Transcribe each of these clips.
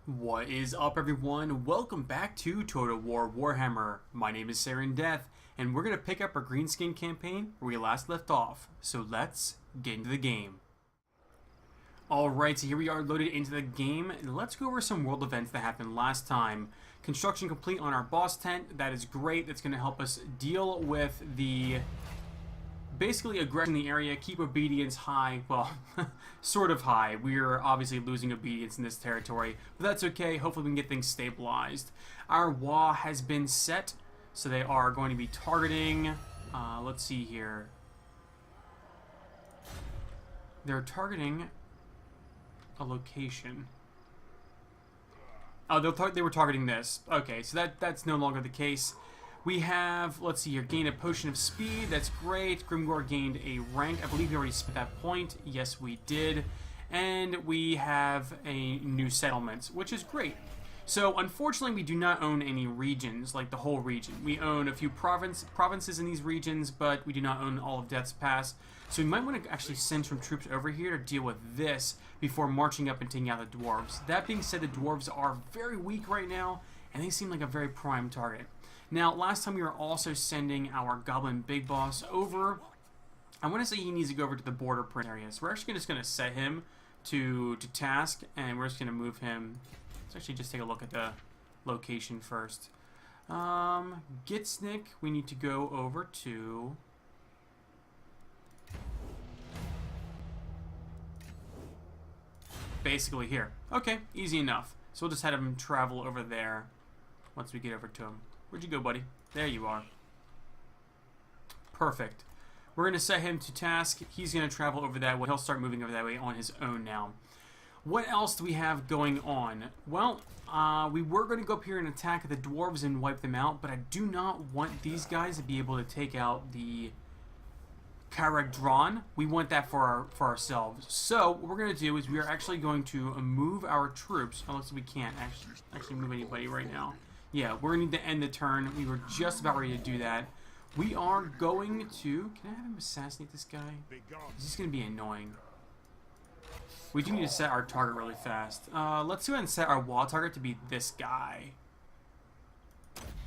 What is up, everyone? Welcome back to Total War Warhammer. My name is Saren Death, and we're going to pick up our Greenskin campaign where we last left off. So let's get into the game. Alright, so here we are loaded into the game, and let's go over some world events that happened last time. Construction complete on our boss tent. That is great. That's going to help us deal with the basically aggression in the area, keep obedience high. Well, sort of high. We're obviously losing obedience in this territory, but that's okay. Hopefully we can get things stabilized. Our WA has been set, so they are going to be targeting, let's see here. They're targeting a location. Oh, they were targeting this. Okay, so that's no longer the case. We have, let's see here, gained a potion of speed. That's great. Grimgor gained a rank. I believe we already spent that point. Yes, we did. And we have a new settlement, which is great. So, unfortunately, we do not own any regions, like the whole region. We own a few provinces in these regions, but we do not own all of Death's Pass. So we might want to actually send some troops over here to deal with this before marching up and taking out the Dwarves. That being said, the Dwarves are very weak right now, and they seem like a very prime target. Now, last time we were also sending our Goblin Big Boss over. I want to say he needs to go over to the border print area. So we're actually just going to set him to task, and we're just going to move him. Let's actually just take a look at the location first. Gitsnick, we need to go over to... basically here. Okay, easy enough. So we'll just have him travel over there once we get over to him. Where'd you go, buddy? There you are. Perfect. We're going to set him to task. He's going to travel over that way. He'll start moving over that way on his own now. What else do we have going on? Well, we were going to go up here and attack the Dwarves and wipe them out, but I do not want these guys to be able to take out the Karak. We want that for ourselves. So what we're going to do is we are actually going to move our troops, unless we can't actually move anybody right now. Yeah, we're going to need to end the turn. We were just about ready to do that. We are going to... Can I have him assassinate this guy? This is going to be annoying. We do need to set our target really fast. Let's go ahead and set our wall target to be this guy.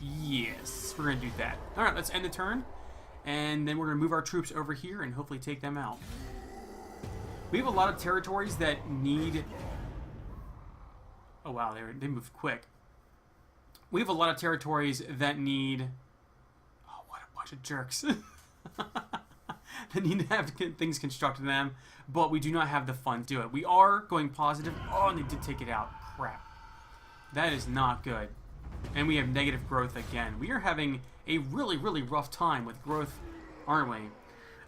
Yes, we're going to do that. Alright, let's end the turn. And then we're going to move our troops over here and hopefully take them out. We have a lot of territories that need... Oh wow, they moved quick. We have a lot of territories that need... Oh, what a bunch of jerks. That need to have things constructed in them, but we do not have the funds to do it. We are going positive. Oh, and they did take it out. Crap. That is not good. And we have negative growth again. We are having a really, really rough time with growth, aren't we?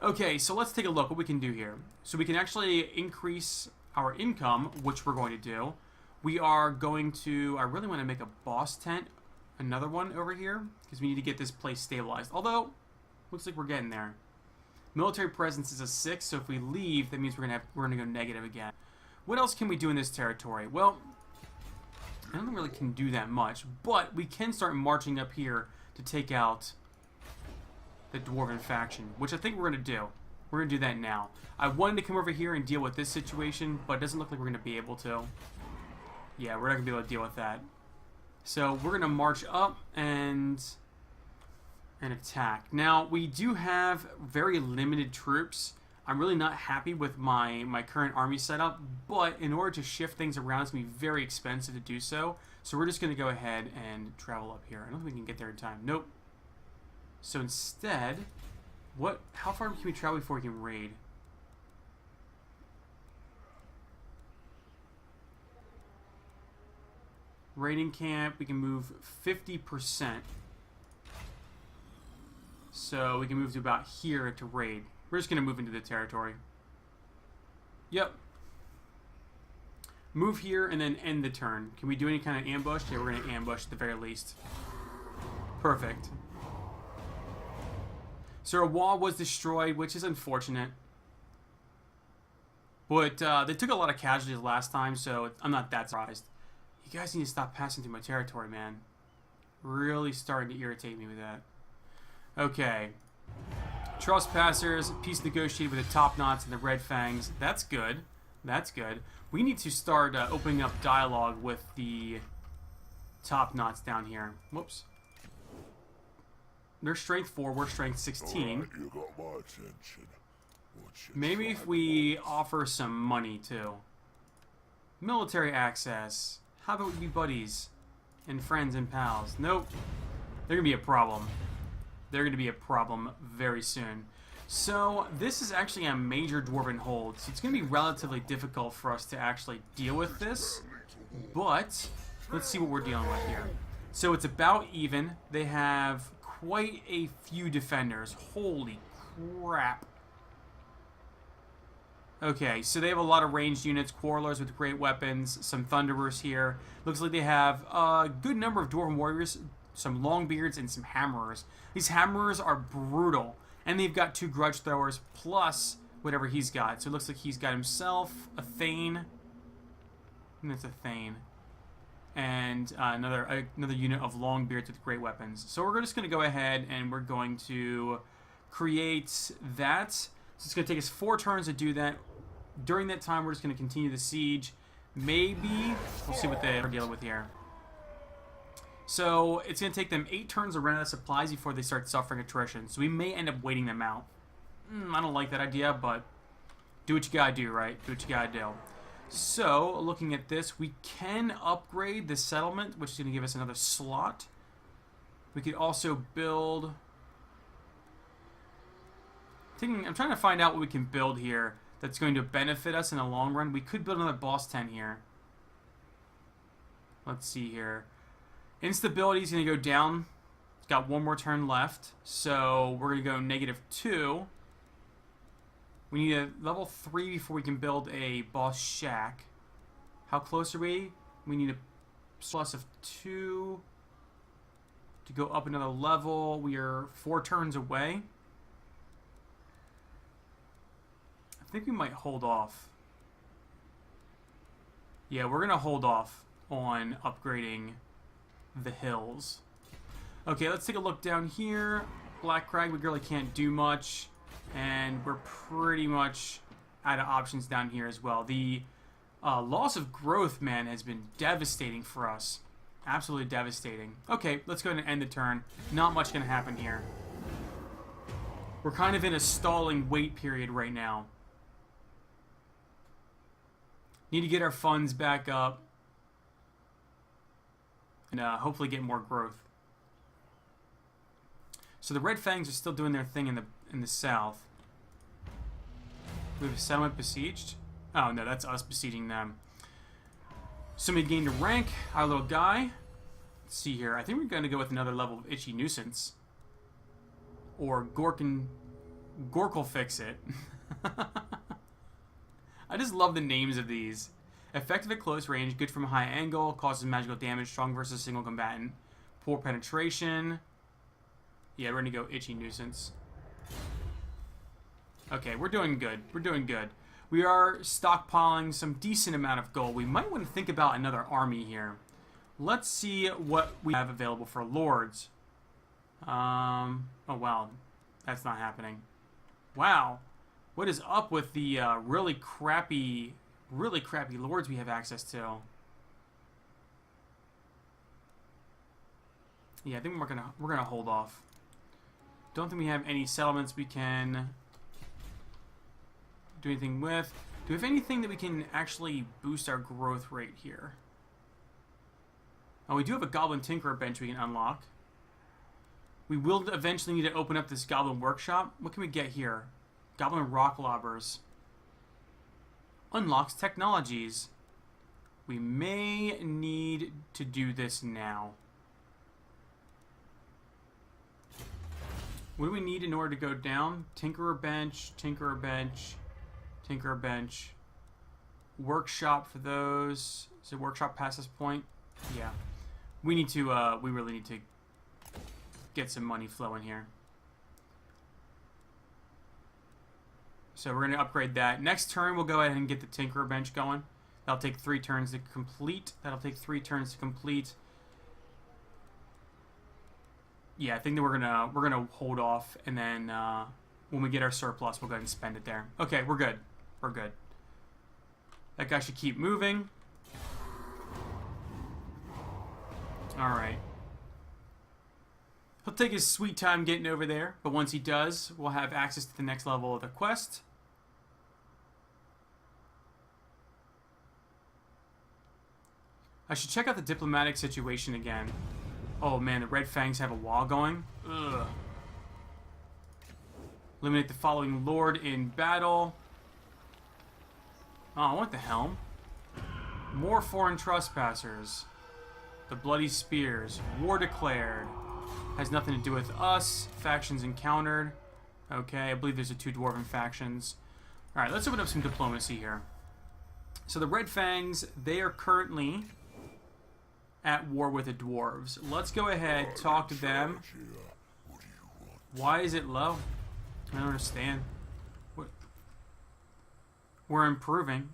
Okay, so let's take a look what we can do here. So we can actually increase our income, which we're going to do. We are going to... I really want to make a boss tent, another one over here, because we need to get this place stabilized. Although, looks like we're getting there. Military presence is a 6, so if we leave, that means we're gonna go negative again. What else can we do in this territory? Well, I don't really can do that much, but we can start marching up here to take out the Dwarven faction, which I think we're gonna do. We're gonna do that now. I wanted to come over here and deal with this situation, but it doesn't look like we're gonna be able to. Yeah, we're not going to be able to deal with that. So we're going to march up and attack. Now, we do have very limited troops. I'm really not happy with my current army setup, but in order to shift things around, it's going to be very expensive to do so. So we're just going to go ahead and travel up here. I don't think we can get there in time. Nope. So instead, how far can we travel before we can raid? Raiding camp, we can move 50%. So we can move to about here to raid. We're just going to move into the territory. Yep. Move here and then end the turn. Can we do any kind of ambush? Yeah, we're going to ambush at the very least. Perfect. So our wall was destroyed, which is unfortunate. But they took a lot of casualties last time, so I'm not that surprised. You guys need to stop passing through my territory, man. Really starting to irritate me with that. Okay. Trustpassers, peace negotiated with the Top Knots and the Red Fangs. That's good. That's good. We need to start opening up dialogue with the top knots down here. Whoops. They're strength 4, we're strength 16. Alright, you got my attention. Maybe if we offer some money too. Military access. How about we be buddies and friends and pals? Nope. They're gonna be a problem. They're gonna be a problem very soon. So this is actually a major dwarven hold, so it's gonna be relatively difficult for us to actually deal with this. But let's see what we're dealing with here. So it's about even. They have quite a few defenders. Holy crap. Okay, so they have a lot of ranged units, quarrelers with great weapons, some thunderers here. Looks like they have a good number of dwarven warriors, some longbeards, and some hammerers. These hammerers are brutal, and they've got 2 grudge throwers plus whatever he's got. So it looks like he's got himself a thane. And that's a thane. And another unit of longbeards with great weapons. So we're just going to go ahead and we're going to create that. So it's going to take us 4 turns to do that. During that time, we're just going to continue the siege. Maybe we'll see what they're dealing with here. So it's going to take them 8 turns to run out of supplies before they start suffering attrition. So we may end up waiting them out. I don't like that idea, but do what you gotta do, right? Do what you gotta do. So, looking at this, we can upgrade the settlement, which is going to give us another slot. We could also build... I'm trying to find out what we can build here that's going to benefit us in the long run. We could build another boss tent here. Let's see here. Instability is going to go down. It's got 1 more turn left. So, we're going to go -2. We need a level 3 before we can build a boss shack. How close are we? We need a plus of 2 to go up another level. We are 4 turns away. I think we might hold off. Yeah, we're going to hold off on upgrading the hills. Okay, let's take a look down here. Black Crag, we really can't do much. And we're pretty much out of options down here as well. The loss of growth, man, has been devastating for us. Absolutely devastating. Okay, let's go ahead and end the turn. Not much going to happen here. We're kind of in a stalling wait period right now. Need to get our funds back up. And hopefully get more growth. So the Red Fangs are still doing their thing in the south. We have a settlement besieged. Oh no, that's us besieging them. Somebody gained a rank, our little guy. Let's see here. I think we're going to go with another level of Itchy Nuisance. Or Gork'll fix it. I just love the names of these. Effective at close range, good from a high angle, causes magical damage, strong versus single combatant. Poor penetration. Yeah, we're going to go Itchy Nuisance. Okay, we're doing good. We're doing good. We are stockpiling some decent amount of gold. We might want to think about another army here. Let's see what we have available for lords. Oh, wow. That's not happening. Wow. What is up with the really crappy lords we have access to? Yeah, I think we're gonna hold off. Don't think we have any settlements we can do anything with. Do we have anything that we can actually boost our growth rate here? Oh, we do have a Goblin Tinkerer bench we can unlock. We will eventually need to open up this Goblin Workshop. What can we get here? Goblin Rock Lobbers. Unlocks technologies. We may need to do this now. What do we need in order to go down? Tinkerer bench, Tinkerer bench, Tinkerer bench. Workshop for those. Is it workshop past this point? Yeah. We need to, we really need to get some money flowing here. So we're going to upgrade that. Next turn, we'll go ahead and get the Tinkerer bench going. That'll take 3 turns to complete. That'll take 3 turns to complete. Yeah, I think that we're gonna hold off, and then when we get our surplus, we'll go ahead and spend it there. Okay, we're good. We're good. That guy should keep moving. Alright. He'll take his sweet time getting over there, but once he does, we'll have access to the next level of the quest. I should check out the diplomatic situation again. Oh man, the Red Fangs have a wall going. Ugh. Eliminate the following lord in battle. Oh, I want the helm. More foreign trespassers. The bloody spears. War declared. Has nothing to do with us. Factions encountered. Okay, I believe there's the 2 Dwarven factions. Alright, let's open up some diplomacy here. So the Red Fangs, they are currently at war with the Dwarves. Let's go ahead, talk to them. Why is it low? I don't understand. What? We're improving.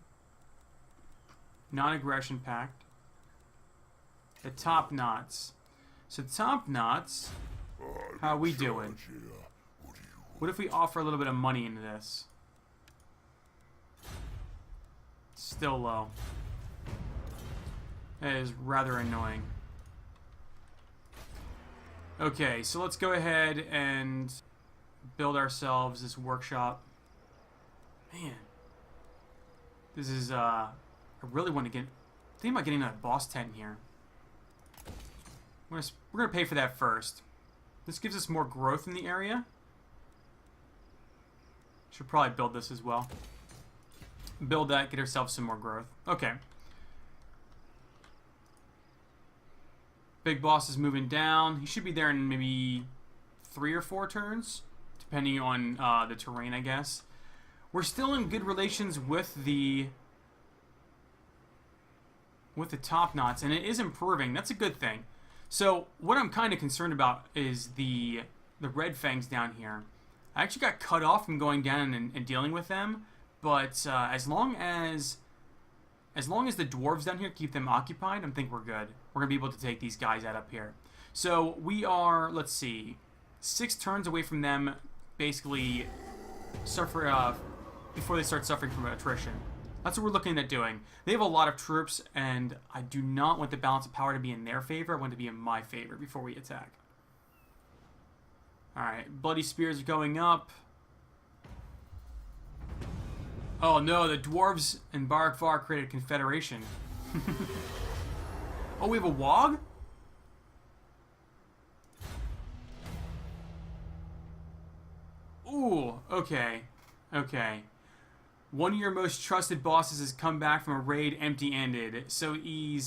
Non-aggression pact. The top knots. So top knots, how are we doing? What if we offer a little bit of money into this? Still low. That is rather annoying. Okay, so let's go ahead and build ourselves this workshop. Man. This is, I really want to get... Think about getting a boss tent here. We're going to pay for that first. This gives us more growth in the area. Should probably build this as well. Build that, get ourselves some more growth. Okay. Big boss is moving down. He should be there in maybe 3 or 4 turns, depending on the terrain, I guess. We're still in good relations with the top knots, and it is improving. That's a good thing. So what I'm kind of concerned about is the Red Fangs down here. I actually got cut off from going down and dealing with them, but as long as the Dwarves down here keep them occupied, I think we're good. We're going to be able to take these guys out up here. So we are, let's see, 6 turns away from them basically before they start suffering from attrition. That's what we're looking at doing. They have a lot of troops, and I do not want the balance of power to be in their favor. I want it to be in my favor before we attack. Alright, bloody spears are going up. Oh no, the Dwarves and Barakvar created a confederation. Oh, we have a Wog? Ooh, okay. Okay. One of your most trusted bosses has come back from a raid empty-handed. So he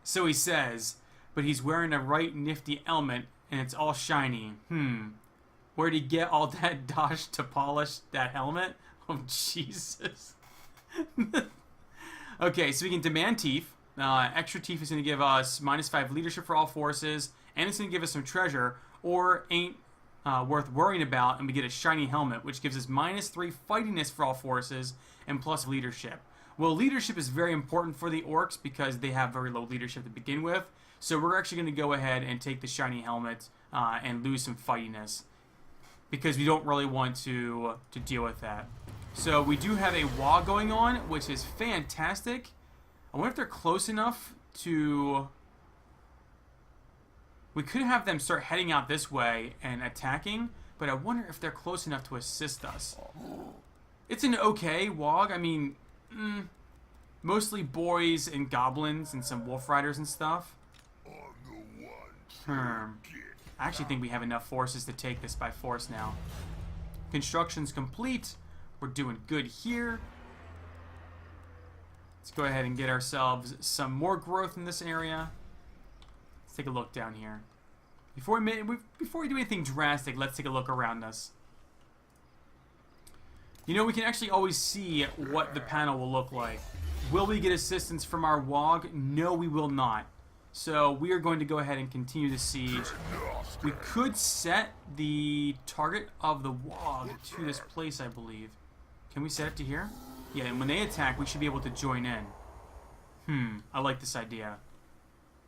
says. But he's wearing a right nifty helmet, and it's all shiny. Where'd he get all that dosh to polish that helmet? Oh, Jesus. Okay, so we can demand teeth. Extra teeth is going to give us -5 leadership for all forces, and it's going to give us some treasure, or ain't worth worrying about, and we get a shiny helmet, which gives us -3 fightiness for all forces, and plus leadership. Well, leadership is very important for the orcs, because they have very low leadership to begin with, so we're actually going to go ahead and take the shiny helmet and lose some fightiness, because we don't really want to deal with that. So we do have a wall going on, which is fantastic. I wonder if they're close enough to... We could have them start heading out this way and attacking, but I wonder if they're close enough to assist us. It's an okay Wog. I mean, mostly boys and goblins and some wolf riders and stuff. I actually think we have enough forces to take this by force now. Construction's complete. We're doing good here. Let's go ahead and get ourselves some more growth in this area. Let's take a look down here. Before we do anything drastic, let's take a look around us. You know, we can actually always see what the panel will look like. Will we get assistance from our Wog? No, we will not. So we are going to go ahead and continue the siege. We could set the target of the Wog to this place, I believe. Can we set it to here? Yeah, and when they attack, we should be able to join in. I like this idea.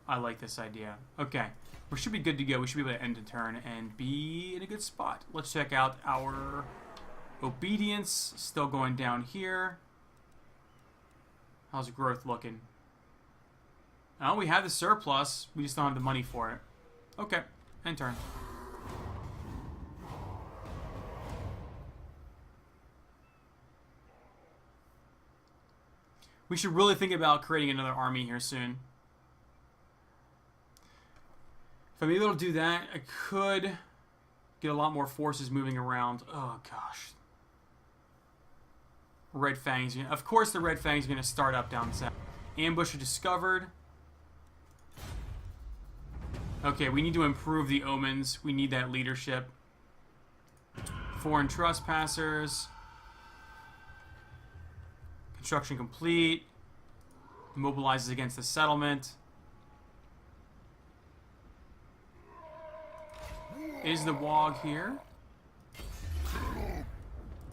I like this idea. Okay. We should be good to go. We should be able to end a turn and be in a good spot. Let's check out our obedience. Still going down here. How's growth looking? Oh, we have the surplus. We just don't have the money for it. Okay. End turn. We should really think about creating another army here soon. If I'm able to do that, I could get a lot more forces moving around. Oh, gosh. Red Fangs. Of course the Red Fangs are going to start up down south. Ambusher discovered. Okay, we need to improve the omens. We need that leadership. Foreign trespassers. Construction complete. Mobilizes against the settlement. Is the Wog here?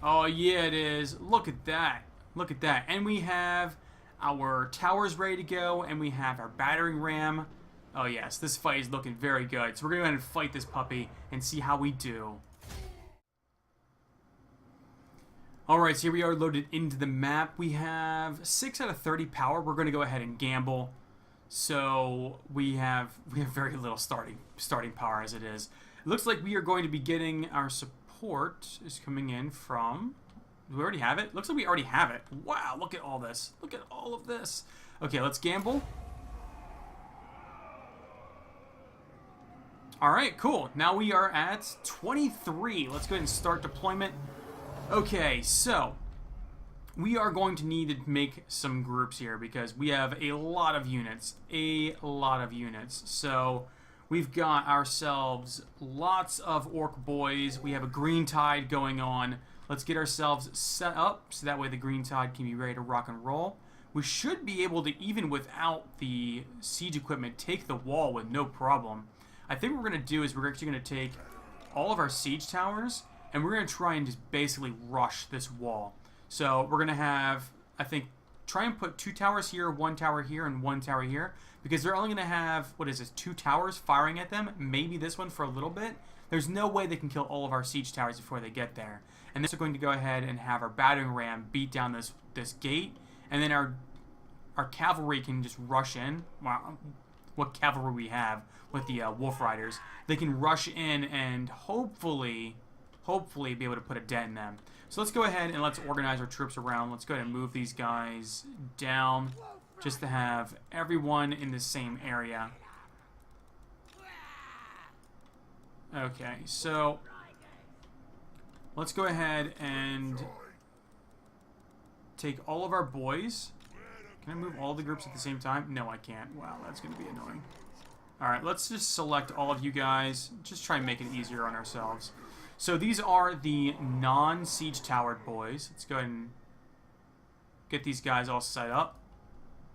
Oh, yeah, it is. Look at that. Look at that. And we have our towers ready to go, and we have our battering ram. Oh, yes, this fight is looking very good. So we're going to go ahead and fight this puppy and see how we do. Alright, so here we are loaded into the map. We have 6 out of 30 power. We're going to go ahead and gamble. So we have very little starting power as it is. It looks like we are going to be getting our support is coming in from... Do we already have it? Looks like we already have it. Wow, look at all this. Look at all of this. Okay, let's gamble. Alright, cool. Now we are at 23. Let's go ahead and start deployment. Okay, so we are going to need to make some groups here because we have a lot of units. So we've got ourselves lots of orc boys. We have a green tide going on. Let's get ourselves set up so that way the green tide can be ready to rock and roll. We should be able to, even without the siege equipment, take the wall with no problem. I think what we're going to do is we're actually going to take all of our siege towers and we're going to try and just basically rush this wall. So we're going to have, I think, try and put 2 towers here, 1 tower here, and 1 tower here. Because they're only going to have, 2 towers firing at them. Maybe this one for a little bit. There's no way they can kill all of our siege towers before they get there. And then we're going to go ahead and have our battering ram beat down this gate. And then our cavalry can just rush in. Wow, what cavalry we have with the Wolf Riders. They can rush in and hopefully be able to put a dent in them. So let's go ahead and let's organize our troops around. Let's go ahead and move these guys down just to have everyone in the same area. Okay, so let's go ahead and take all of our boys. Can I move all the groups at the same time? No, I can't. Wow, that's going to be annoying. Alright, let's just select all of you guys. Just try and make it easier on ourselves. So these are the non-siege towered boys. Let's go ahead and get these guys all set up.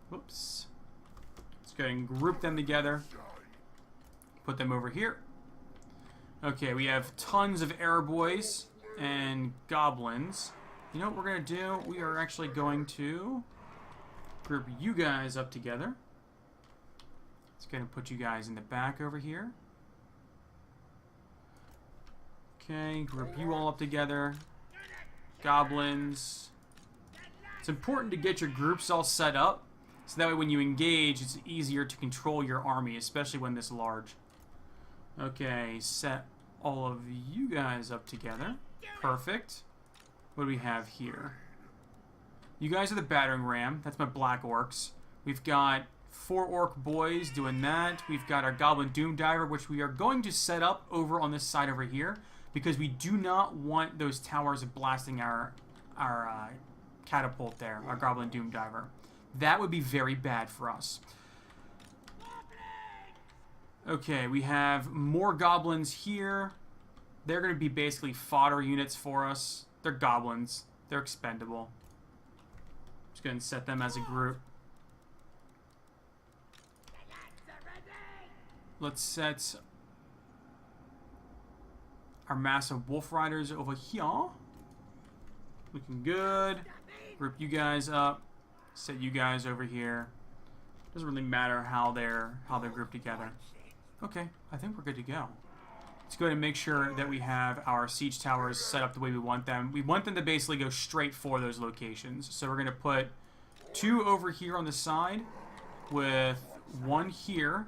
Whoops. Let's go ahead and group them together. Put them over here. Okay, we have tons of air boys and goblins. You know what we're going to do? We are actually going to group you guys up together. Let's go ahead and put you guys in the back over here. Okay, group you all up together. Goblins. It's important to get your groups all set up, so that way when you engage, it's easier to control your army, especially when this large. Okay, set all of you guys up together. Perfect. What do we have here? You guys are the battering ram. That's my black orcs. We've got 4 orc boys doing that. We've got our goblin doom diver, which we are going to set up over on this side over here, because we do not want those towers blasting our catapult there, our goblin doom diver. That would be very bad for us. Okay, we have more goblins here. They're going to be basically fodder units for us. They're goblins. They're expendable. Just going to set them as a group. Let's set our massive wolf riders over here. Looking good. Group you guys up. Set you guys over here. Doesn't really matter how they're grouped together. Okay, I think we're good to go. Let's go ahead and make sure that we have our siege towers set up the way we want them. We want them to basically go straight for those locations. So we're going to put 2 over here on the side with 1 here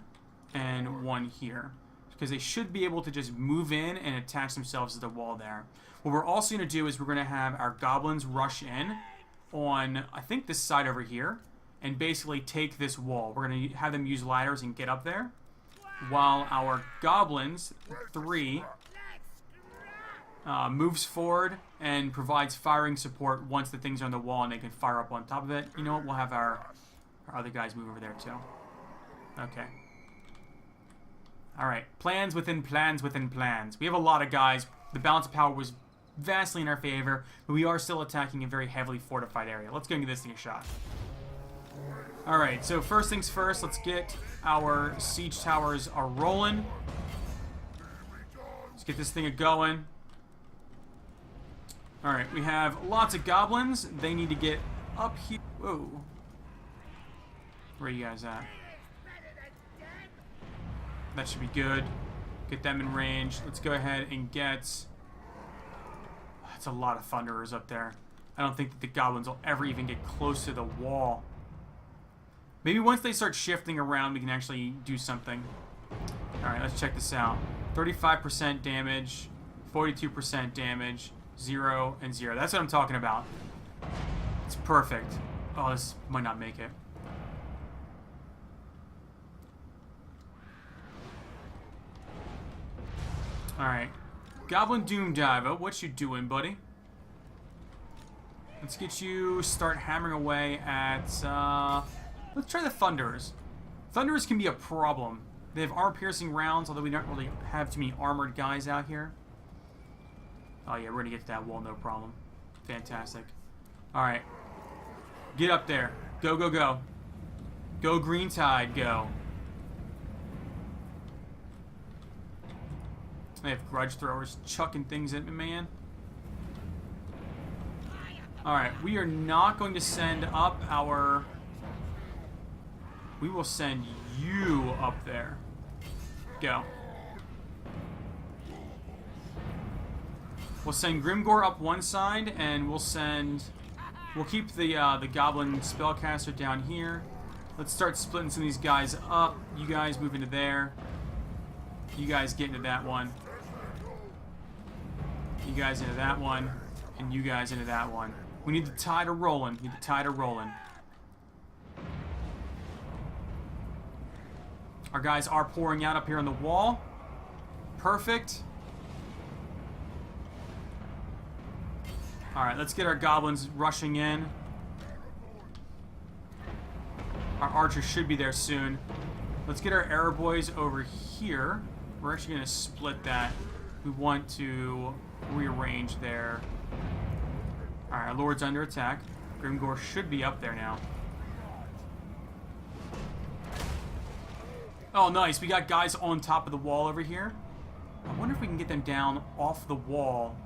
and 1 here. Because they should be able to just move in and attach themselves to the wall there. What we're also going to do is we're going to have our goblins rush in on, I think, this side over here. And basically take this wall. We're going to have them use ladders and get up there. While our goblins, 3, moves forward and provides firing support once the things are on the wall and they can fire up on top of it. You know what? We'll have our other guys move over there too. Okay. Alright. Plans within plans within plans. We have a lot of guys. The balance of power was vastly in our favor, but we are still attacking a very heavily fortified area. Let's go and give this thing a shot. Alright, so first things first, let's get our siege towers rolling. Let's get this thing going. Alright, we have lots of goblins. They need to get up here. Whoa. Where are you guys at? That should be good. Get them in range. Let's go ahead and get... That's a lot of thunderers up there. I don't think that the goblins will ever even get close to the wall. Maybe once they start shifting around, we can actually do something. Alright, let's check this out. 35% damage, 42% damage, 0 and 0. That's what I'm talking about. It's perfect. Oh, this might not make it. Alright. Goblin Doom Diver, what you doing, buddy? Let's get you start hammering away at... let's try the Thunderers. Thunderers can be a problem. They have armor-piercing rounds, although we don't really have too many armored guys out here. Oh yeah, we're gonna get to that wall, no problem. Fantastic. Alright. Get up there. Go, go, go. Go Green Tide, go. They have grudge throwers chucking things at me, man. Alright, we are not going to send up our... We will send you up there. Go. We'll send Grimgore up one side, and we'll send... We'll keep the Goblin Spellcaster down here. Let's start splitting some of these guys up. You guys move into there. You guys get into that one. You guys into that one. And you guys into that one. We need the tide of rolling. We need the tide of rolling. Our guys are pouring out up here on the wall. Perfect. Alright, let's get our goblins rushing in. Our archers should be there soon. Let's get our arrow boys over here. We're actually going to split that. We want to rearrange there. Alright, our lord's under attack. Grimgore should be up there now. Oh, nice. We got guys on top of the wall over here. I wonder if we can get them down off the wall.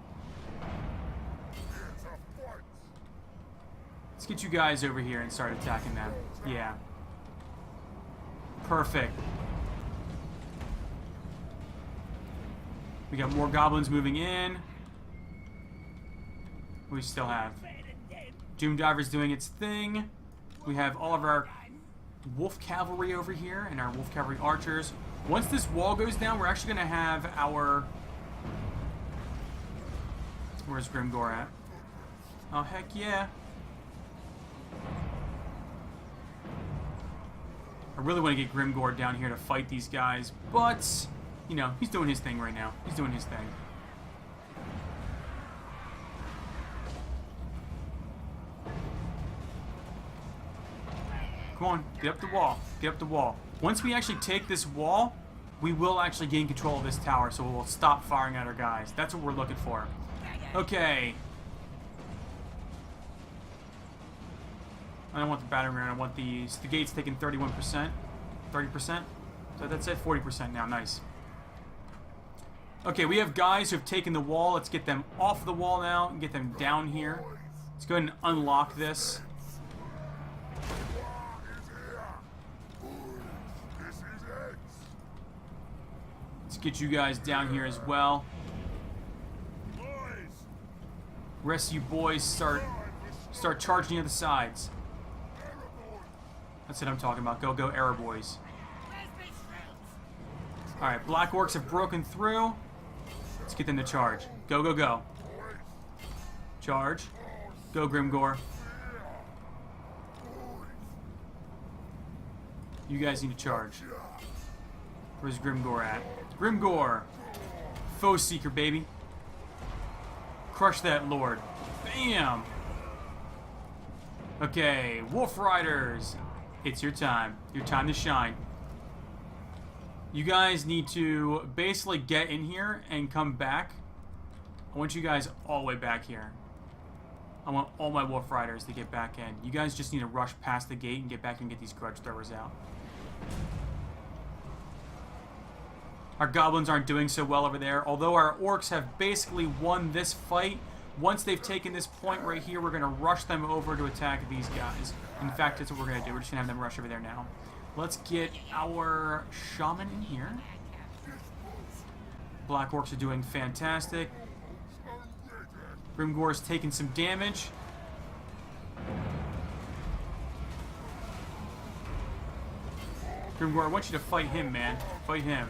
Let's get you guys over here and start attacking them. Yeah. Perfect. We got more goblins moving in. We still have Doom Diver's doing its thing. We have all of our Wolf Cavalry over here and our Wolf Cavalry archers. Once this wall goes down, we're actually going to have our... Where's Grimgore at? Oh, heck yeah. I really want to get Grimgore down here to fight these guys, but, you know, he's doing his thing right now. He's doing his thing. Come on, get up the wall. Get up the wall. Once we actually take this wall, we will actually gain control of this tower, so we'll stop firing at our guys. That's what we're looking for. Okay. I don't want the battering ram. I want the gates taking 31%. 30%? So that's it, 40% now. Nice. Okay, we have guys who have taken the wall. Let's get them off the wall now and get them down here. Let's go ahead and unlock this. Let's get you guys down here as well. Rest of you boys start charging the other sides. That's what I'm talking about. Go, go, Arrow boys. Alright, Black Orcs have broken through. Let's get them to charge. Go, go, go. Charge. Go, Grimgor. You guys need to charge. Where's Grimgor at? Grimgor! Foe Seeker, baby. Crush that Lord. Bam! Okay, Wolf Riders. It's your time. Your time to shine. You guys need to basically get in here and come back. I want you guys all the way back here. I want all my Wolf Riders to get back in. You guys just need to rush past the gate and get back and get these Grudge Throwers out. Our Goblins aren't doing so well over there. Although our Orcs have basically won this fight, once they've taken this point right here, we're going to rush them over to attack these guys. In fact, that's what we're going to do. We're just going to have them rush over there now. Let's get our Shaman in here. Black Orcs are doing fantastic. Grimgor's taking some damage. Grimgor, I want you to fight him, man. Fight him.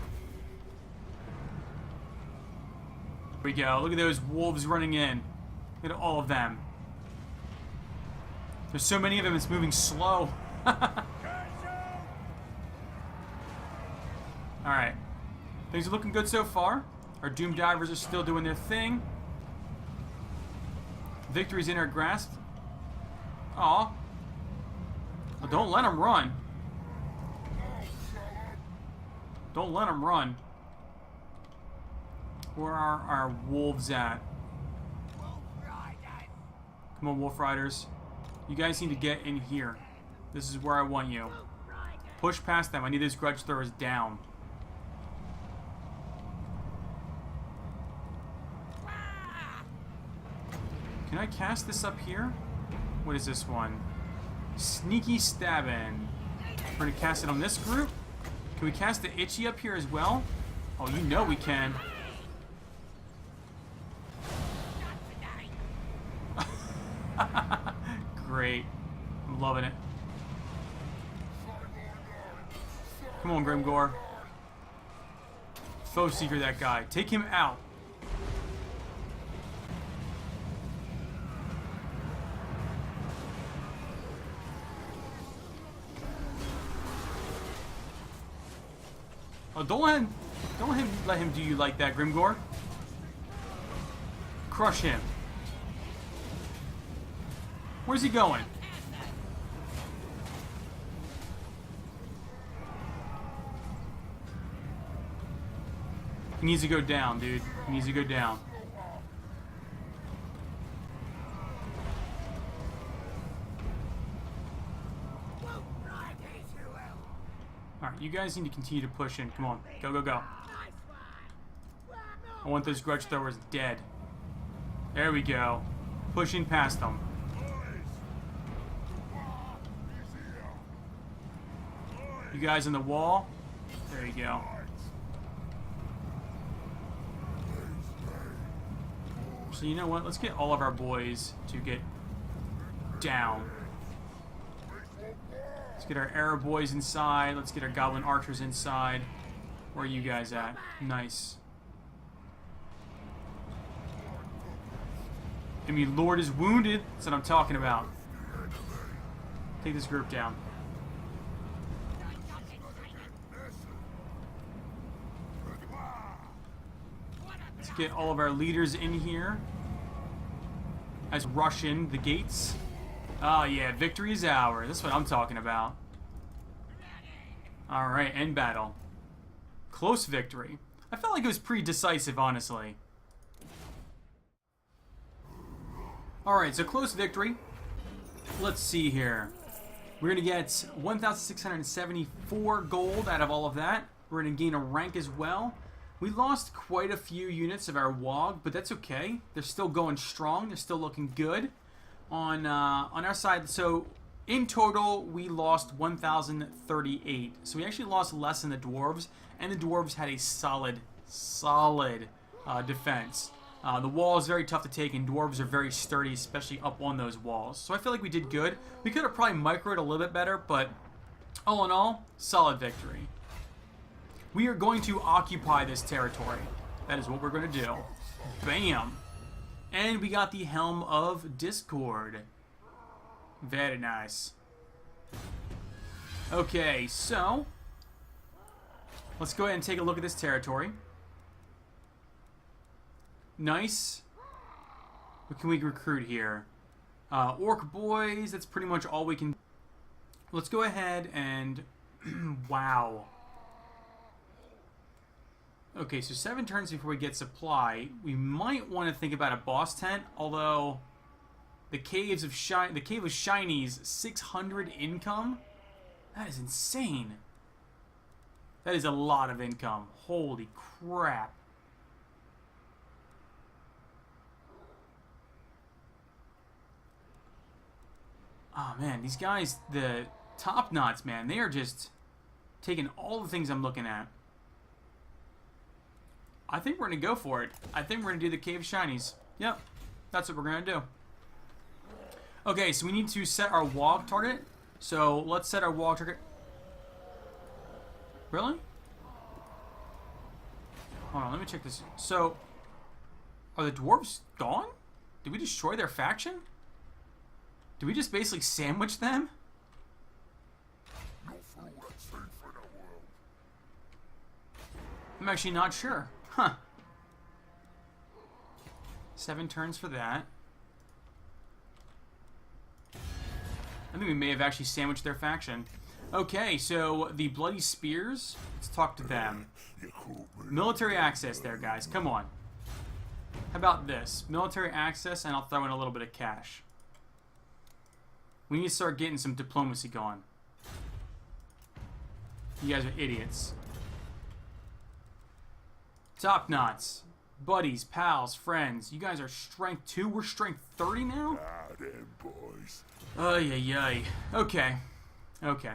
Here we go. Look at those wolves running in. Look at all of them. There's so many of them, it's moving slow. Alright. Things are looking good so far. Our Doom Divers are still doing their thing. Victory's in our grasp. Aw. Well, don't let them run. Don't let them run. Where are our wolves at? Come on, Wolf Riders. You guys need to get in here. This is where I want you. Push past them. I need those Grudge Throwers down. Can I cast this up here? What is this one? Sneaky Stabbing. We're going to cast it on this group. Can we cast the Itchy up here as well? Oh, you know we can. Great. I'm loving it. Come on, Grimgor. Foe Seeker that guy. Take him out. Oh, don't let him do you like that, Grimgor. Crush him. Where's he going? He needs to go down, dude. He needs to go down. Alright, you guys need to continue to push in. Come on. Go, go, go. I want those Grudge Throwers dead. There we go. Pushing past them. You guys on the wall. There you go. So you know what? Let's get all of our boys to get down. Let's get our Arrow boys inside. Let's get our Goblin Archers inside. Where are you guys at? Nice. Enemy Lord is wounded. That's what I'm talking about. Take this group down. Let's get all of our leaders in here. As rush in the gates. Oh yeah, victory is ours. That's what I'm talking about. Alright, end battle. Close victory. I felt like it was pretty decisive, honestly. Alright, so close victory. Let's see here. We're going to get 1,674 gold out of all of that. We're going to gain a rank as well. We lost quite a few units of our WOG, but that's okay. They're still going strong. They're still looking good on our side. So in total, we lost 1,038. So we actually lost less than the Dwarves, and the Dwarves had a solid defense. The wall is very tough to take, and Dwarves are very sturdy, especially up on those walls. So I feel like we did good. We could have probably microed a little bit better, but All in all, solid victory. We are going to occupy this territory. That is what we're going to do. Bam! And we got the Helm of Discord. Very nice. Okay, so let's go ahead and take a look at this territory. Nice. What can we recruit here? Orc boys, that's pretty much all we can. Let's go ahead and wow. Okay, so 7 turns before we get supply. We might want to think about a boss tent, although the Cave of Shinies, 600 income? That is insane. That is a lot of income. Holy crap. Oh man, these guys, the top knots, man, they are just taking all the things I'm looking at. I think we're going to go for it. I think we're going to do the Cave Shinies. Yep, that's what we're going to do. Okay, so we need to set our wog target. So let's set our wog target. Really? Hold on, let me check this. So, are the dwarves gone? Did we destroy their faction? Did we just basically sandwich them? I'm actually not sure. Huh. 7 turns for that. I think we may have actually sandwiched their faction. Okay, so the Bloody Spears. Let's talk to them. Military access there, guys. Come on. How about this? Military access, and I'll throw in a little bit of cash. We need to start getting some diplomacy going. You guys are idiots. Top knots. Buddies, pals, friends. You guys are strength 2. We're strength 30 now? Ah, them boys. Ay. Okay. Okay.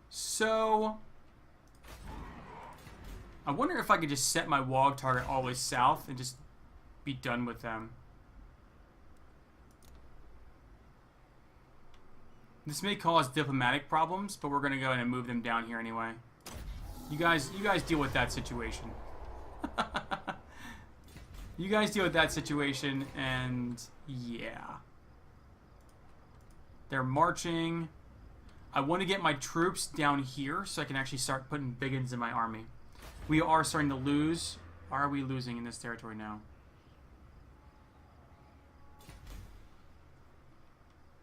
So, I wonder if I could just set my wog target all the way south and just be done with them. This may cause diplomatic problems, but we're going to go ahead and move them down here anyway. You guys deal with that situation. You guys deal with that situation, and yeah. They're marching. I want to get my troops down here so I can actually start putting biggins in my army. We are starting to lose. Are we losing in this territory now?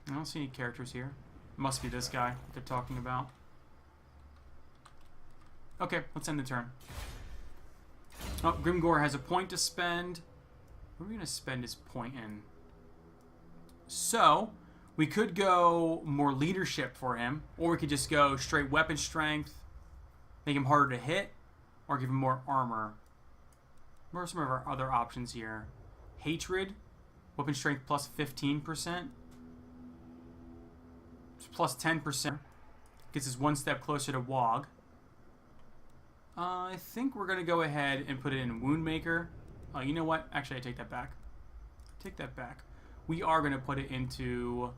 I don't see any characters here. Must be this guy they're talking about. Okay, let's end the turn. Oh, Grimgor has a point to spend. What are we going to spend his point in? So, we could go more leadership for him, or we could just go straight weapon strength, make him harder to hit, or give him more armor. What are some of our other options here? Hatred, weapon strength plus 15%. Plus 10%. Gets us 1 step closer to Wog. I think we're going to go ahead and put it in Woundmaker. Oh, you know what? Actually, I take that back. Take that back. We are going to put it into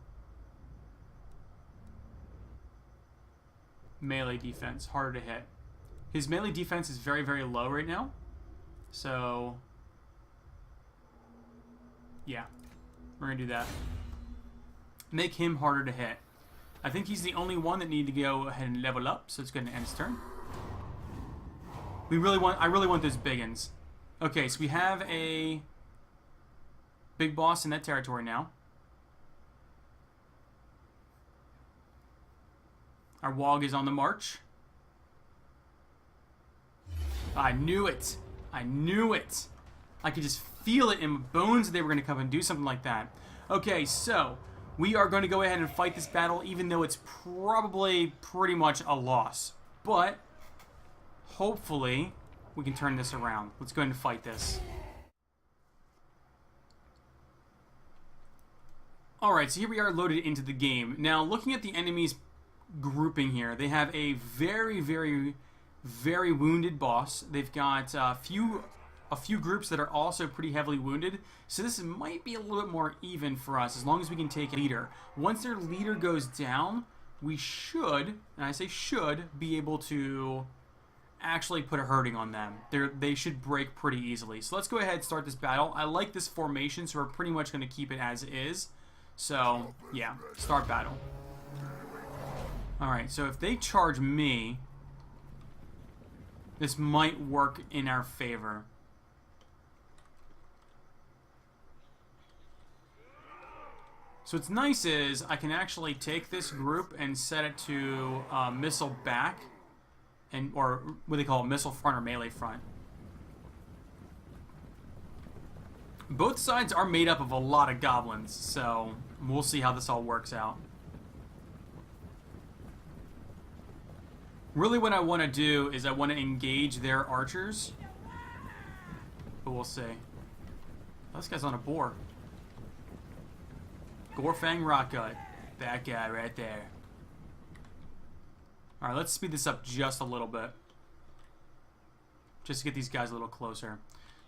melee defense. Harder to hit. His melee defense is very, very low right now. So, yeah. We're going to do that. Make him harder to hit. I think he's the only one that needed to go ahead and level up, so it's going to end his turn. I really want those biggins. Okay, so we have a big boss in that territory now. Our Wog is on the march. I knew it. I knew it. I could just feel it in my bones that they were going to come and do something like that. Okay, so we are going to go ahead and fight this battle, even though it's probably pretty much a loss. But hopefully we can turn this around. Let's go ahead and fight this. Alright, so here we are loaded into the game. Now, looking at the enemies grouping here, they have a very, very, very wounded boss. They've got a few groups that are also pretty heavily wounded. So this might be a little bit more even for us, as long as we can take a leader. Once their leader goes down, we should, and I say should, be able to actually put a hurting on them. They should break pretty easily. So let's go ahead and start this battle. I like this formation, so we're pretty much going to keep it as is. So, yeah, start battle. Alright, so if they charge me, this might work in our favor. So what's nice is I can actually take this group and set it to missile back, or what they call it, missile front or melee front. Both sides are made up of a lot of goblins, so we'll see how this all works out. Really what I want to do is I want to engage their archers, but we'll see. Oh, this guy's on a boar. Gorfang Rockgut. That guy right there. Alright, let's speed this up just a little bit. Just to get these guys a little closer.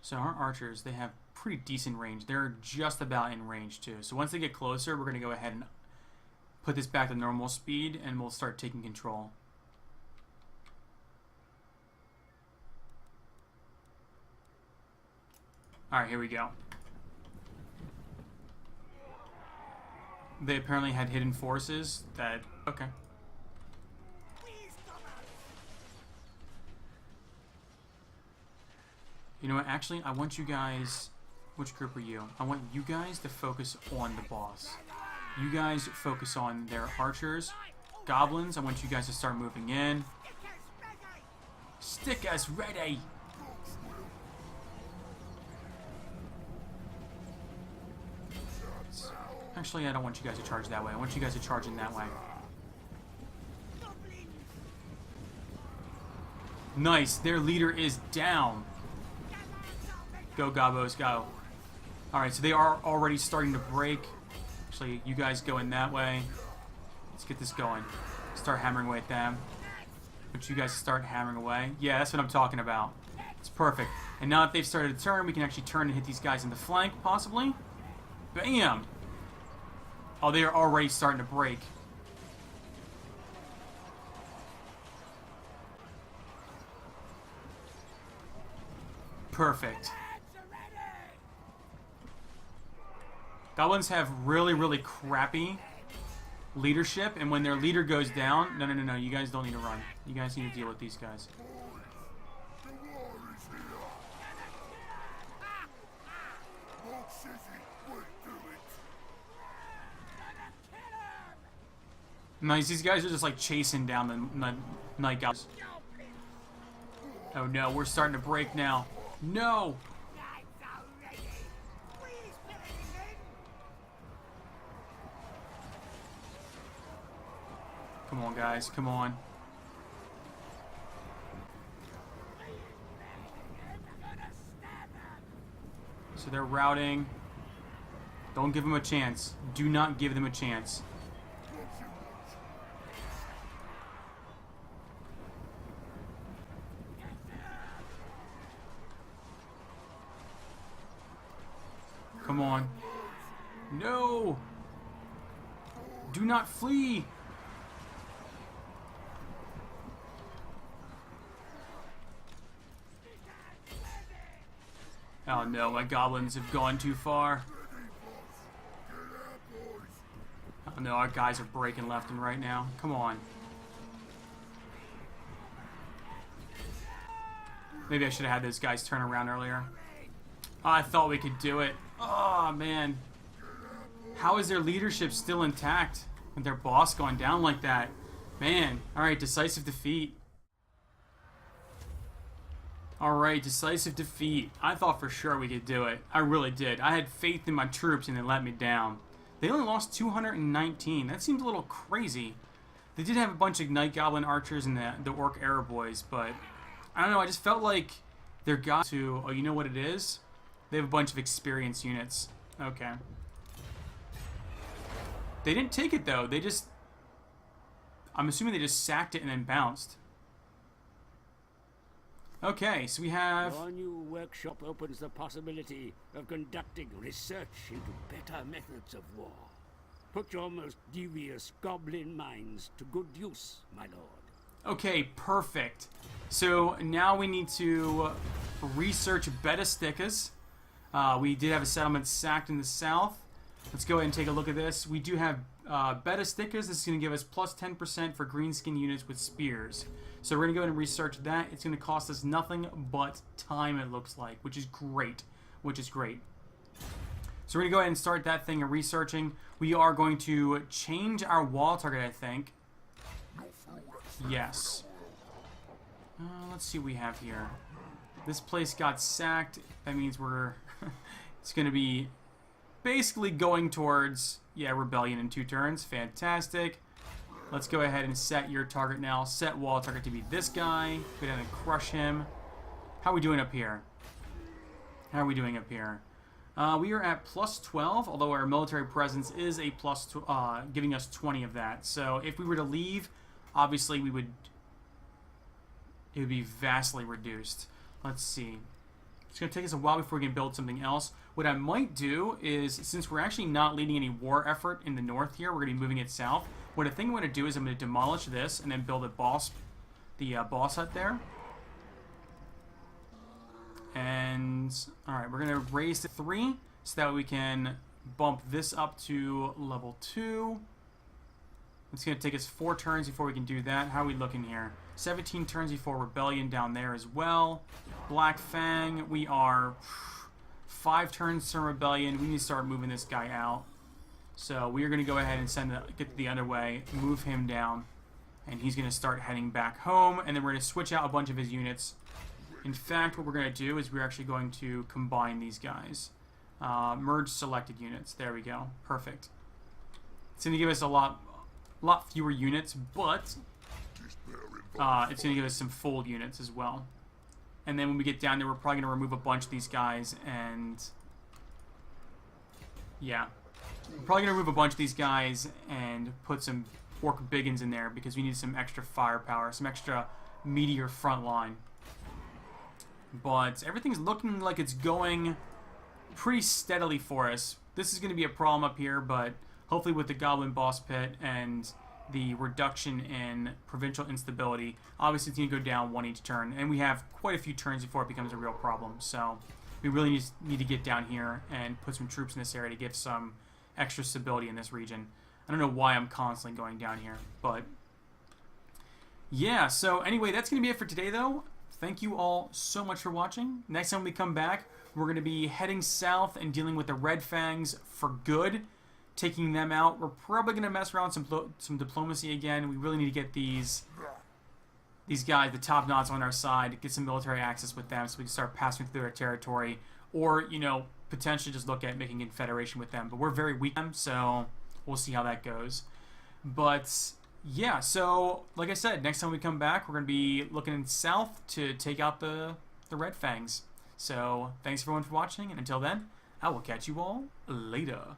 So our archers, they have pretty decent range. They're just about in range too. So once they get closer, we're going to go ahead and put this back to normal speed and we'll start taking control. Alright, here we go. They apparently had hidden forces that... Okay. You know what? Actually, I want you guys... Which group are you? I want you guys to focus on the boss. You guys focus on their archers. Goblins, I want you guys to start moving in. Stick us ready! Actually, I don't want you guys to charge that way. I want you guys to charge in that way. Nice. Their leader is down. Go, Gobos, go. Alright, so they are already starting to break. Actually, you guys go in that way. Let's get this going. Start hammering away at them. But you guys start hammering away. Yeah, that's what I'm talking about. It's perfect. And now that they've started to turn, we can actually turn and hit these guys in the flank, possibly. Bam! Oh, they are already starting to break. Perfect. Goblins have really, really crappy leadership, and when their leader goes down... No, you guys don't need to run. You guys need to deal with these guys. Nice, these guys are just like chasing down the night guys. Oh no, we're starting to break now. No! Come on, guys, come on. So they're routing. Don't give them a chance. Do not give them a chance. Come on. No! Do not flee! Oh no, my goblins have gone too far. Oh no, our guys are breaking left and right now. Come on. Maybe I should have had those guys turn around earlier. Oh, I thought we could do it. Oh, man. How is their leadership still intact with their boss going down like that? Man. Alright, decisive defeat. Alright, decisive defeat. I thought for sure we could do it. I really did. I had faith in my troops and they let me down. They only lost 219. That seems a little crazy. They did have a bunch of Night Goblin archers and the Orc Arrow boys, but I don't know. I just felt like their guys to... Oh, you know what it is? They have a bunch of experienced units. Okay. They didn't take it, though. They just... I'm assuming they just sacked it and then bounced. Okay, so we have... Our new workshop opens the possibility of conducting research into better methods of war. Put your most devious goblin minds to good use, my lord. Okay, perfect. So now we need to research Betistikas. We did have a settlement sacked in the south. Let's go ahead and take a look at this. We do have Betistikas. This is going to give us plus 10% for greenskin units with spears. So we're going to go ahead and research that. It's going to cost us nothing but time, it looks like, which is great. So we're going to go ahead and start that thing of researching. We are going to change our wall target, I think. Yes. Let's see what we have here. This place got sacked. That means we're... it's going to be basically going towards... yeah, rebellion in 2 turns. Fantastic. Let's go ahead and set your target now. Set wall target to be this guy. Go down and crush him. How are we doing up here? We are at plus 12, although our military presence is a plus, giving us 20 of that. So if we were to leave, obviously it would be vastly reduced. Let's see. It's going to take us a while before we can build something else. What I might do is, since we're actually not leading any war effort in the north here, we're going to be moving it south. What I think I'm going to do is I'm going to demolish this and then build a boss hut there. And, alright, we're going to raise to 3 so that we can bump this up to level 2. It's going to take us 4 turns before we can do that. How are we looking here? 17 turns before Rebellion down there as well. Black Fang, we are 5 turns to Rebellion. We need to start moving this guy out. So we are going to go ahead and get the underway, move him down, and he's going to start heading back home, and then we're going to switch out a bunch of his units. In fact, what we're going to do is we're actually going to combine these guys. Merge selected units. There we go. Perfect. It's going to give us a lot fewer units, but it's going to give us some full units as well. And then when we get down there, we're probably going to remove a bunch of these guys, and yeah. We're probably going to remove a bunch of these guys and put some orc biggins in there because we need some extra firepower, some extra meatier front line. But everything's looking like it's going pretty steadily for us. This is going to be a problem up here, but hopefully with the Goblin Boss Pit and the reduction in provincial instability, obviously it's going to go down 1 each turn, and we have quite a few turns before it becomes a real problem. So we really need to get down here and put some troops in this area to give some extra stability in this region. I don't know why I'm constantly going down here, but yeah. So anyway, that's going to be it for today, though. Thank you all so much for watching. Next time we come back, we're going to be heading south and dealing with the Red Fangs for good, taking them out. We're probably going to mess around some diplomacy again. We really need to get these guys, the top knots, on our side, get some military access with them so we can start passing through their territory, or, you know, potentially just look at making a confederation with them. But we're very weak, so we'll see how that goes. But yeah, so like I said, next time we come back, we're going to be looking south to take out the Red Fangs. So thanks everyone for watching, and until then, I will catch you all later.